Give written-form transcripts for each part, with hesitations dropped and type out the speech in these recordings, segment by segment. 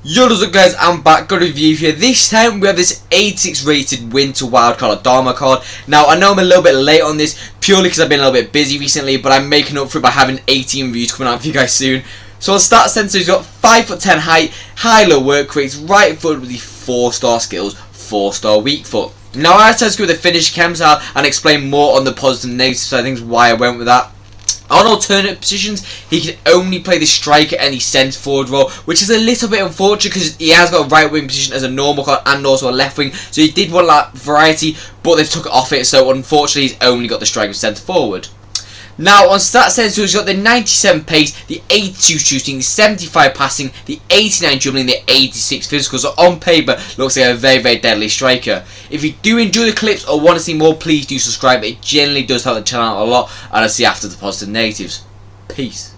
Yo, what's up guys, I'm back, got a review here. This time we have this 86 rated winter wildcard Adama card. Now I know I'm a little bit late on this purely because I've been a little bit busy recently, but I'm making up for it by having 18 reviews coming out for you guys soon. So on stat sensor, he's got 5'10" height, high low work rates, right foot with the 4-star skills, 4-star weak foot. Now I decided to go with the finish chems out and explain more on the positive and negative side of things, why I went with that. On alternate positions, he can only play the striker and the centre forward role, which is a little bit unfortunate because he has got a right wing position as a normal card and also a left wing, so he did want that variety, but they've took it off it, so unfortunately he's only got the striker and centre forward. Now on stat sensor, he's got the 97 pace, the 82 shooting, the 75 passing, the 89 dribbling, the 86 physical. So on paper, looks like a very, very deadly striker. If you do enjoy the clips or want to see more, please do subscribe. It generally does help the channel out a lot, and I'll see you after the positive and negatives. Peace.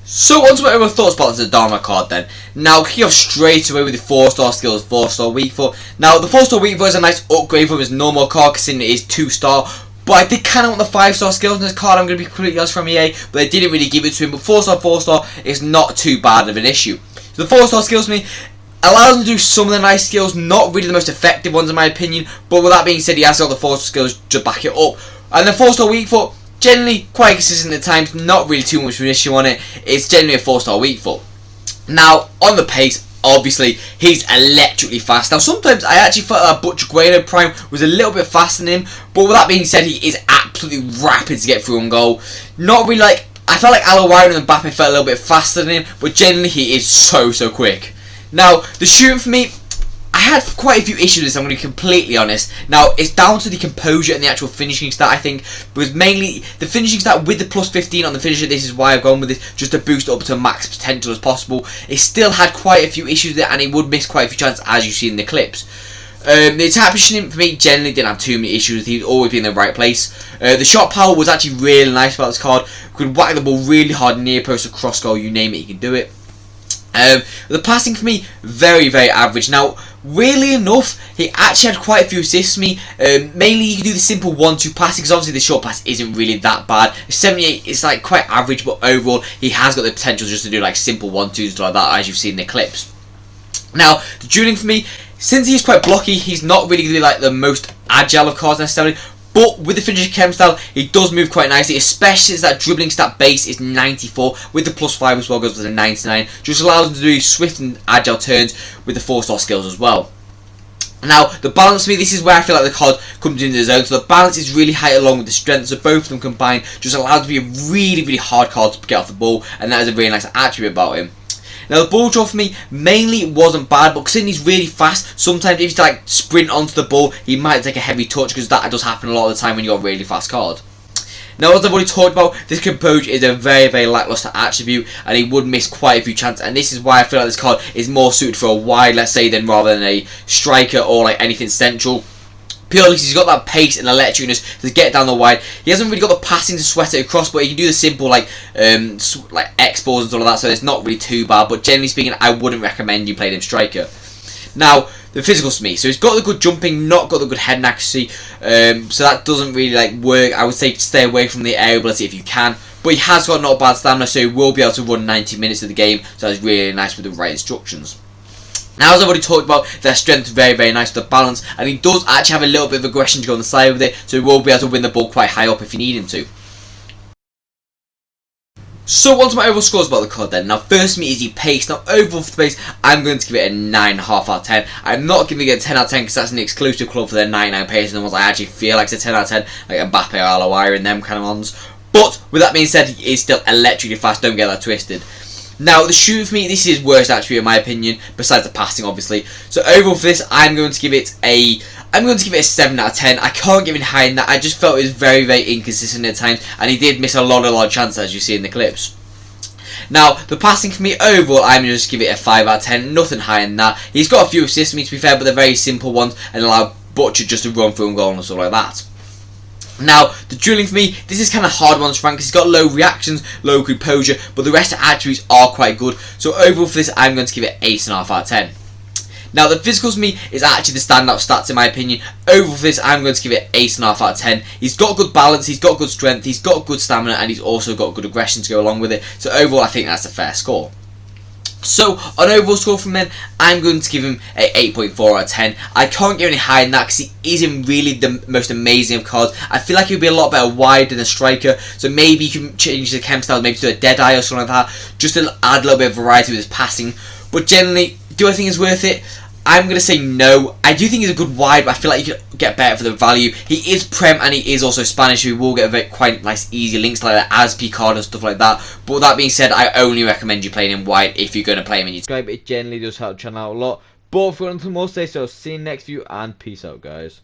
So on to my other thoughts about the Adama card then. Now kick off straight away with the 4-star skills, 4-star weak foot. Now the 4-star weak foot is a nice upgrade from his normal card considering it is 2-star. But I did kind of want the 5-star skills in this card, I'm going to be completely honest, from EA. But they didn't really give it to him. But 4-star is not too bad of an issue. So the 4-star skills to me allows him to do some of the nice skills, not really the most effective ones in my opinion. But with that being said, he has got the 4-star skills to back it up. And the 4-star weak foot, generally quite consistent at times, not really too much of an issue on it. It's generally a 4-star weak foot. Now, on the pace, obviously, he's electrically fast. Now, sometimes I actually felt that Butcher Guerrero Prime was a little bit faster than him, but with that being said, he is absolutely rapid to get through on goal. Not really like I felt like Alawain and Mbappe felt a little bit faster than him, but generally he is so quick. Now, the shooting for me, I had quite a few issues with this, I'm going to be completely honest. Now, it's down to the composure and the actual finishing stat, I think, because mainly the finishing stat with the plus 15 on the finisher, this is why I've gone with this, just to boost it up to max potential as possible. It still had quite a few issues there, and it would miss quite a few chances, as you see in the clips. The attack positioning for me generally didn't have too many issues. He'd always be in the right place. The shot power was actually really nice about this card. Could whack the ball really hard near post, across goal, you name it, he can do it. The passing for me, very average. Now, weirdly enough, he actually had quite a few assists for me. Mainly, you can do the simple 1-2 passing, because obviously the short pass isn't really that bad. 78 is like quite average, but overall, he has got the potential just to do like simple 1-2s like that, as you've seen in the clips. Now, the dribbling for me, since he's quite blocky, he's not really going to be like the most agile of cards necessarily. But with the finisher chem style, he does move quite nicely, especially as that dribbling stat base is 94, with the plus 5 as well goes to 99. Just allows him to do swift and agile turns with the 4-star skills as well. Now, the balance for me, this is where I feel like the card comes into the zone. So the balance is really high along with the strength, so both of them combined just allows it to be a really hard card to get off the ball, and that is a really nice attribute about him. Now, the ball draw for me mainly wasn't bad, but considering he's really fast, sometimes if you like sprint onto the ball, he might take a heavy touch, because that does happen a lot of the time when you've got a really fast card. Now, as I've already talked about, this composure is a very lackluster attribute, and he would miss quite a few chances, and this is why I feel like this card is more suited for a wide, let's say, than rather than a striker or like anything central. Purely because he's got that pace and electricness to get down the wide. He hasn't really got the passing to sweat it across, but he can do the simple like X balls and stuff like that, so it's not really too bad. But generally speaking, I wouldn't recommend you play him striker. Now, the physicals for me. So he's got the good jumping, not got the good head and accuracy. So that doesn't really like work. I would say stay away from the air ability if you can. But he has got not bad stamina, so he will be able to run 90 minutes of the game. So that's really nice with the right instructions. Now, as I've already talked about, their strength is very nice with the balance, and he does actually have a little bit of aggression to go on the side with it, so he will be able to win the ball quite high up if you need him to. So, on to my overall scores about the card then. Now, first for me is the pace. Now, overall for the pace, I'm going to give it a 9.5 out of 10. I'm not giving it a 10 out of 10 because that's an exclusive club for their 99 pace, and the ones I actually feel like it's a 10 out of 10, like Mbappe or Alawain and them kind of ones. But, with that being said, he is still electrically fast, don't get that twisted. Now, the shooting for me, this is worst attribute in my opinion, besides the passing, obviously. So overall for this, I'm going to give it a 7 out of 10. I can't give it higher than that. I just felt it was very inconsistent at times, and he did miss a lot of chances, as you see in the clips. Now, the passing for me, overall, I'm going to just give it a 5 out of 10. Nothing higher than that. He's got a few assists for me, to be fair, but they're very simple ones, and allow Butcher just to run through and goal and stuff like that. Now, the drilling for me, this is kind of hard ones, Frank, because he's got low reactions, low composure, but the rest of the attributes are quite good. So overall for this, I'm going to give it 8.5 out of 10. Now, the physicals for me is actually the standout stats in my opinion. Overall for this, I'm going to give it 8.5 out of 10. He's got good balance, he's got good strength, he's got good stamina, and he's also got good aggression to go along with it. So overall, I think that's a fair score. So, on overall score from him, I'm going to give him a 8.4 out of 10. I can't get any higher than that because he isn't really the most amazing of cards. I feel like he'll be a lot better wide than a striker. So maybe you can change the chem style, maybe to a dead eye or something like that, just to add a little bit of variety with his passing. But generally, do I think it's worth it? I'm going to say no. I do think he's a good wide, but I feel like you could get better for the value. He is Prem and he is also Spanish, so he will get quite nice easy links like that as Picard and stuff like that. But with that being said, I only recommend you playing him wide if you're going to play him. Subscribe, it generally does help the channel out a lot. But for until more, stay so. See you next view and peace out, guys.